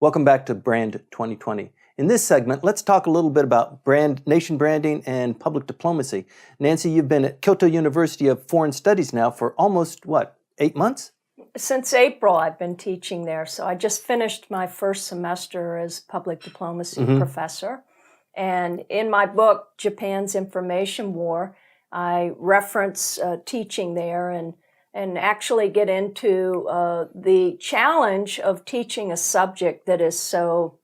Welcome back to Brand 2020. In this segment, let's talk a little bit about nation branding and public diplomacy. Nancy, you've been at Kyoto University of Foreign Studies now for almost, 8 months? Since April, I've been teaching there. So I just finished my first semester as public diplomacy professor. And in my book, Japan's Information War, I reference teaching there and actually get into the challenge of teaching a subject that is so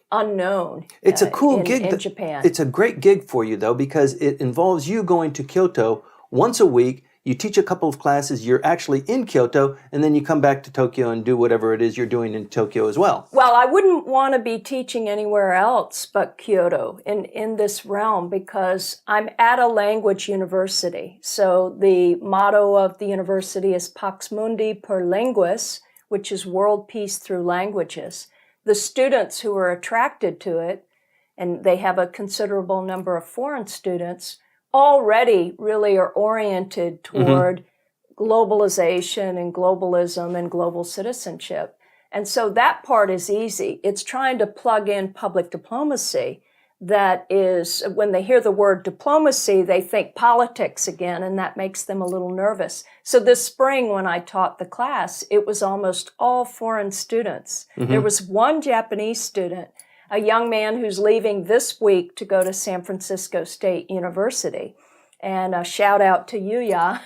unknown. It's a cool gig in Japan. It's a great gig for you, though, because it involves you going to Kyoto once a week. You teach a couple of classes, you're actually in Kyoto, and then you come back to Tokyo and do whatever it is you're doing in Tokyo as well. Well, I wouldn't want to be teaching anywhere else but Kyoto in this realm because I'm at a language university. So the motto of the university is Pax Mundi per Linguis, which is world peace through languages. The students who are attracted to it, and they have a considerable number of foreign students, already really are oriented toward globalization and globalism and global citizenship. And so that part is easy. It's trying to plug in public diplomacy that is, when they hear the word diplomacy, they think politics again, and that makes them a little nervous. So this spring when I taught the class, it was almost all foreign students. There was one Japanese student, a young man who's leaving this week to go to San Francisco State University. And a shout out to Yuya.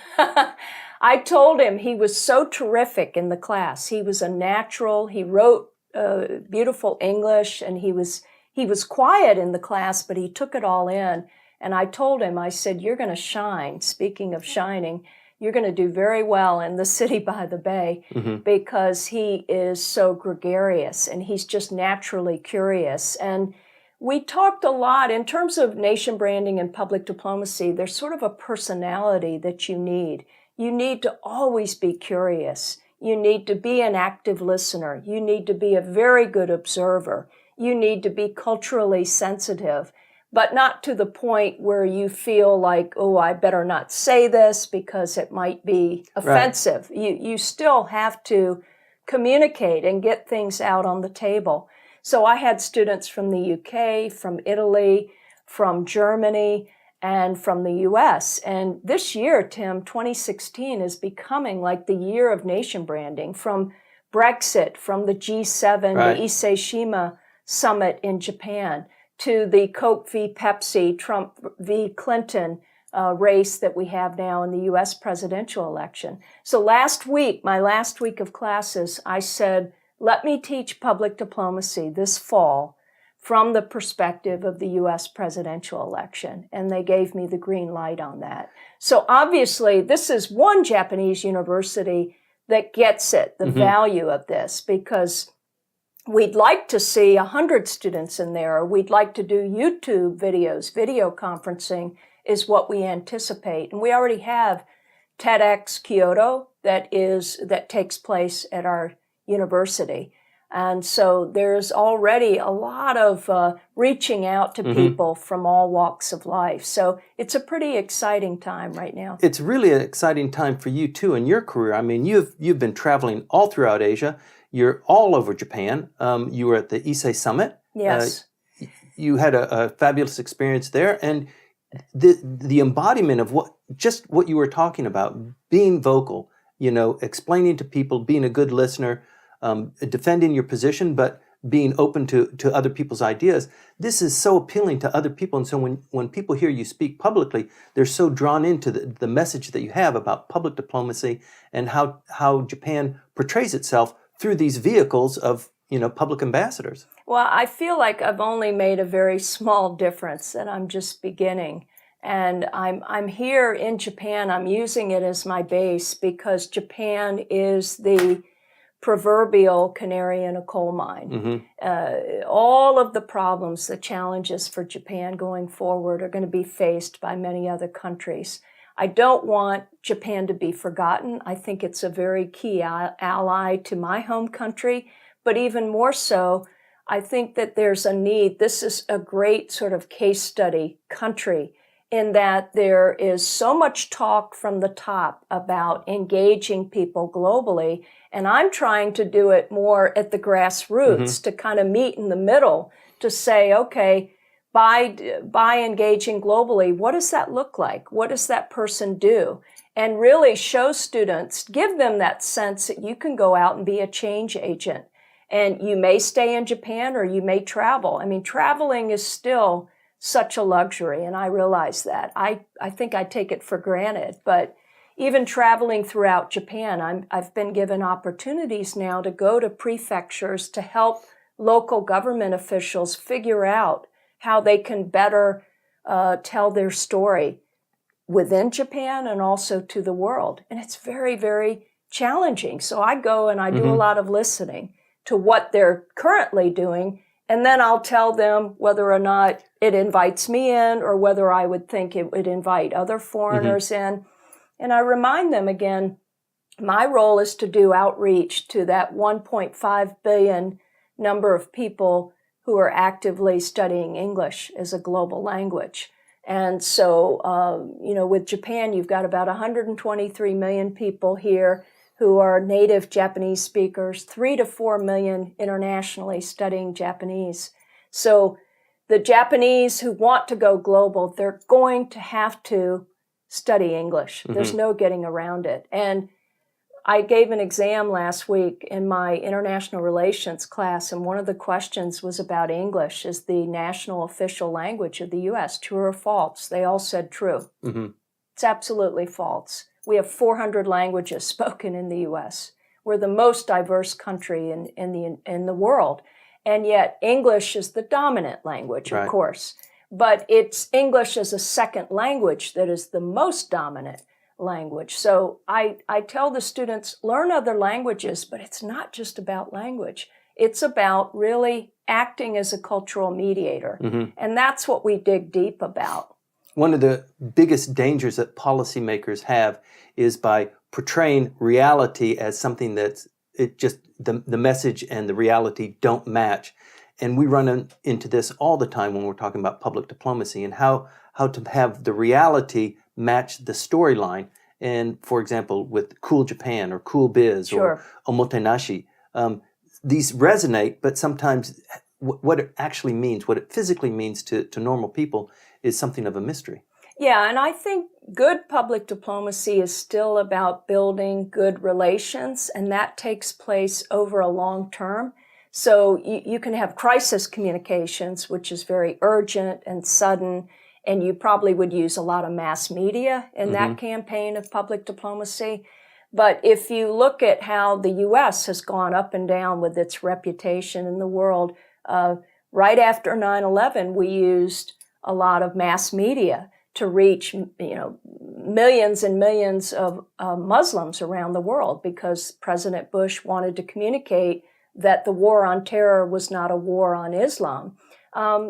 I told him he was so terrific in the class. He was a natural. He wrote beautiful English, and he was quiet in the class, but he took it all in. And I told him, I said, you're going to shine. Speaking of shining, you're going to do very well in the city by the bay because he is so gregarious and he's just naturally curious. And we talked a lot in terms of nation branding and public diplomacy. There's sort of a personality that you need. You need to always be curious. You need to be an active listener. You need to be a very good observer. You need to be culturally sensitive, but not to the point where you feel like, oh, I better not say this because it might be offensive. Right. You still have to communicate and get things out on the table. So I had students from the UK, from Italy, from Germany, and from the US. And this year, Tim, 2016, is becoming like the year of nation branding, from Brexit, from the G7, the Ise Shima Summit in Japan, to the Coke v. Pepsi, Trump v. Clinton race that we have now in the U.S. presidential election. So last week, my last week of classes, I said, let me teach public diplomacy this fall from the perspective of the U.S. presidential election. And they gave me the green light on that. So obviously, this is one Japanese university that gets it, the value of this, because we'd like to see 100 students in there, or we'd like to do YouTube videos. Video conferencing is what we anticipate. And we already have TEDx Kyoto that takes place at our university. And so there's already a lot of reaching out to people from all walks of life. So it's a pretty exciting time right now. It's really an exciting time for you, too, in your career. I mean, you've been traveling all throughout Asia. You're all over Japan. You were at the Ise Summit. Yes. You had a fabulous experience there. And the embodiment of what you were talking about, being vocal, explaining to people, being a good listener, defending your position, but being open to other people's ideas. This is so appealing to other people. And so when people hear you speak publicly, they're so drawn into the message that you have about public diplomacy and how Japan portrays itself through these vehicles of, public ambassadors. Well, I feel like I've only made a very small difference, and I'm just beginning. And I'm here in Japan. I'm using it as my base because Japan is the proverbial canary in a coal mine. All of the problems, the challenges for Japan going forward are going to be faced by many other countries. I don't want Japan to be forgotten. I think it's a very key ally to my home country, but even more so, I think that there's a need. This is a great sort of case study country in that there is so much talk from the top about engaging people globally, and I'm trying to do it more at the grassroots to kind of meet in the middle to say, okay, by engaging globally, what does that look like? What does that person do? And really show students, give them that sense that you can go out and be a change agent. And you may stay in Japan or you may travel. I mean, traveling is still such a luxury, and I realize that. I think I take it for granted, but even traveling throughout Japan, I've been given opportunities now to go to prefectures to help local government officials figure out how they can better tell their story within Japan and also to the world. And it's very, very challenging. So I go and I do a lot of listening to what they're currently doing, and then I'll tell them whether or not it invites me in or whether I would think it would invite other foreigners in. And I remind them again, my role is to do outreach to that 1.5 billion number of people who are actively studying English as a global language. And so, with Japan, you've got about 123 million people here who are native Japanese speakers, 3 to 4 million internationally studying Japanese. So the Japanese who want to go global, they're going to have to study English. There's no getting around it. And I gave an exam last week in my international relations class, and one of the questions was about English as the national official language of the U.S. True or false? They all said true. It's absolutely false. We have 400 languages spoken in the U.S. We're the most diverse country in the world, and yet English is the dominant language, of course. But it's English as a second language that is the most dominant language. So I tell the students, learn other languages, but it's not just about language. It's about really acting as a cultural mediator. And that's what we dig deep about. One of the biggest dangers that policymakers have is by portraying reality as something that's the message and the reality don't match. And we run into this all the time when we're talking about public diplomacy and how to have the reality match the storyline. And for example, with Cool Japan or Cool Biz or Omotenashi, these resonate, but sometimes what it actually means, what it physically means to normal people is something of a mystery. Yeah, and I think good public diplomacy is still about building good relations, and that takes place over a long term. So you can have crisis communications, which is very urgent and sudden, and you probably would use a lot of mass media in that campaign of public diplomacy. But if you look at how the U.S. has gone up and down with its reputation in the world, right after 9/11, we used a lot of mass media to reach, millions and millions of Muslims around the world because President Bush wanted to communicate that the war on terror was not a war on Islam.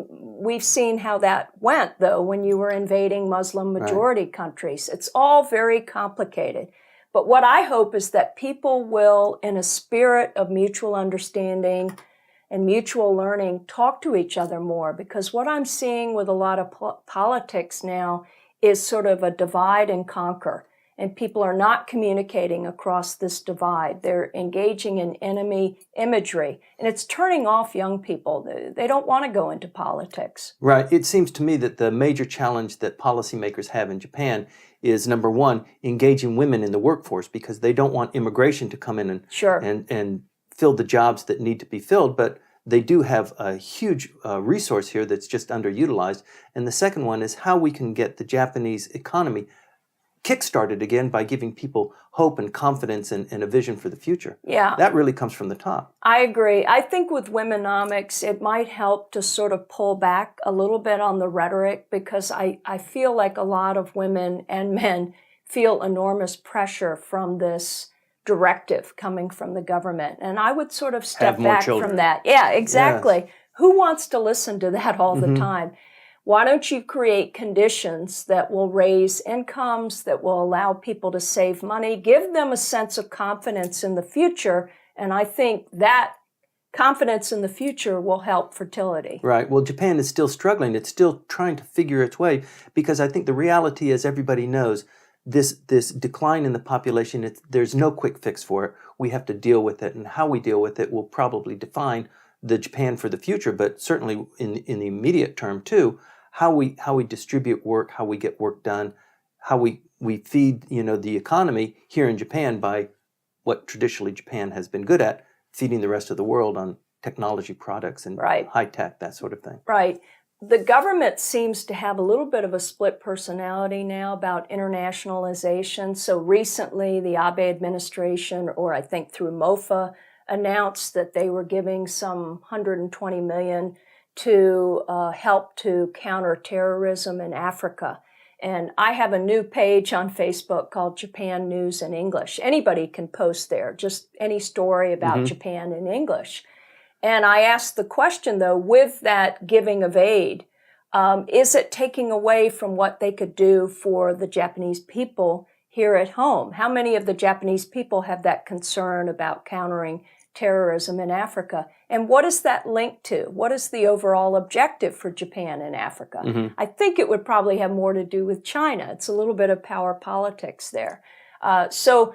We've seen how that went, though, when you were invading Muslim majority countries. It's all very complicated. But what I hope is that people will, in a spirit of mutual understanding and mutual learning, talk to each other more, because what I'm seeing with a lot of politics now is sort of a divide and conquer, and people are not communicating across this divide. They're engaging in enemy imagery, and it's turning off young people. They don't want to go into politics. Right. It seems to me that the major challenge that policymakers have in Japan is, number one, engaging women in the workforce, because they don't want immigration to come in and fill the jobs that need to be filled, but they do have a huge resource here that's just underutilized. And the second one is how we can get the Japanese economy kick-started again by giving people hope and confidence and a vision for the future. Yeah. That really comes from the top. I agree. I think with Womenomics, it might help to sort of pull back a little bit on the rhetoric, because I feel like a lot of women and men feel enormous pressure from this directive coming from the government. And I would sort of step back from that. Yeah, exactly. Yes. Who wants to listen to that all the time? Why don't you create conditions that will raise incomes, that will allow people to save money, give them a sense of confidence in the future? And I think that confidence in the future will help fertility. Right. Well, Japan is still struggling. It's still trying to figure its way because I think the reality, as everybody knows, this decline in the population, there's no quick fix for it. We have to deal with it, and how we deal with it will probably define the Japan for the future, but certainly in the immediate term too, how we distribute work, how we get work done, how we feed the economy here in Japan by what traditionally Japan has been good at, feeding the rest of the world on technology products and high tech, that sort of thing. Right. The government seems to have a little bit of a split personality now about internationalization. So recently, the Abe administration, or I think through MOFA, announced that they were giving some 120 million to help to counter terrorism in Africa. And I have a new page on Facebook called Japan News in English. Anybody can post there, just any story about Japan in English. And I asked the question, though, with that giving of aid, is it taking away from what they could do for the Japanese people here at home? How many of the Japanese people have that concern about countering terrorism in Africa? And what is that linked to? What is the overall objective for Japan in Africa? I think it would probably have more to do with China. It's a little bit of power politics there. So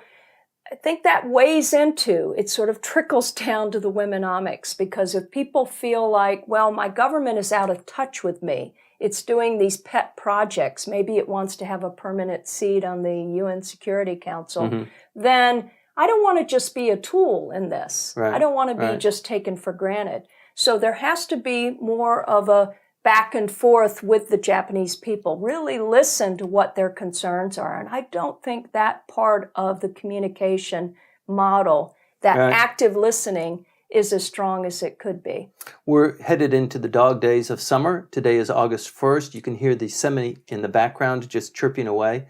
I think that weighs into, it sort of trickles down to the Womenomics, because if people feel like, well, my government is out of touch with me, it's doing these pet projects, maybe it wants to have a permanent seat on the UN Security Council, then I don't want to just be a tool in this. Right. I don't want to be just taken for granted. So there has to be more of a back and forth with the Japanese people, really listen to what their concerns are. And I don't think that part of the communication model, that active listening, is as strong as it could be. We're headed into the dog days of summer. Today is August 1st. You can hear the semi in the background just chirping away.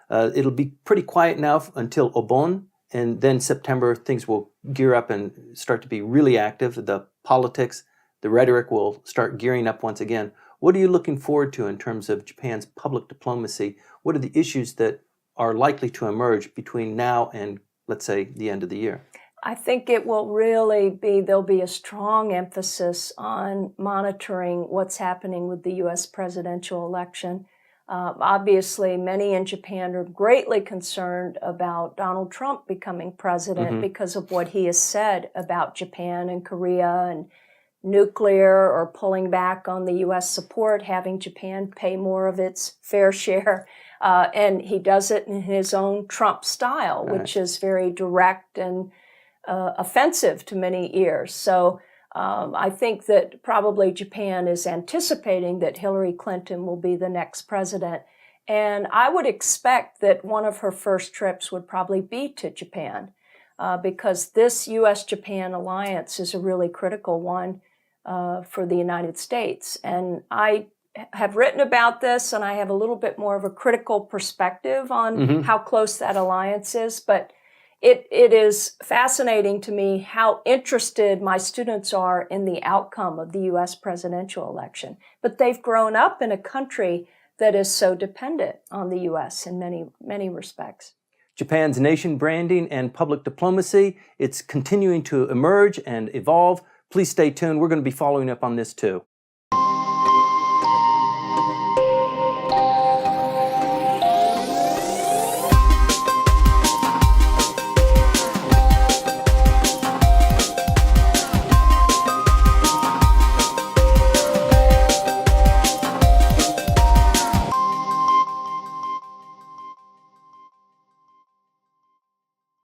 It'll be pretty quiet now until Obon. And then September, things will gear up and start to be really active. The politics, the rhetoric will start gearing up once again. What are you looking forward to in terms of Japan's public diplomacy? What are the issues that are likely to emerge between now and, let's say, the end of the year? I think it will really be, there'll be a strong emphasis on monitoring what's happening with the U.S. presidential election. Obviously, many in Japan are greatly concerned about Donald Trump becoming president because of what he has said about Japan and Korea and nuclear, or pulling back on the U.S. support, having Japan pay more of its fair share. And he does it in his own Trump style, which is very direct and offensive to many ears. So I think that probably Japan is anticipating that Hillary Clinton will be the next president. And I would expect that one of her first trips would probably be to Japan, because this U.S.-Japan alliance is a really critical one for the United States. And I have written about this, and I have a little bit more of a critical perspective on how close that alliance is. But it is fascinating to me how interested my students are in the outcome of the U.S. presidential election. But they've grown up in a country that is so dependent on the U.S. in many, many respects. Japan's nation branding and public diplomacy, it's continuing to emerge and evolve. Please stay tuned. We're going to be following up on this too.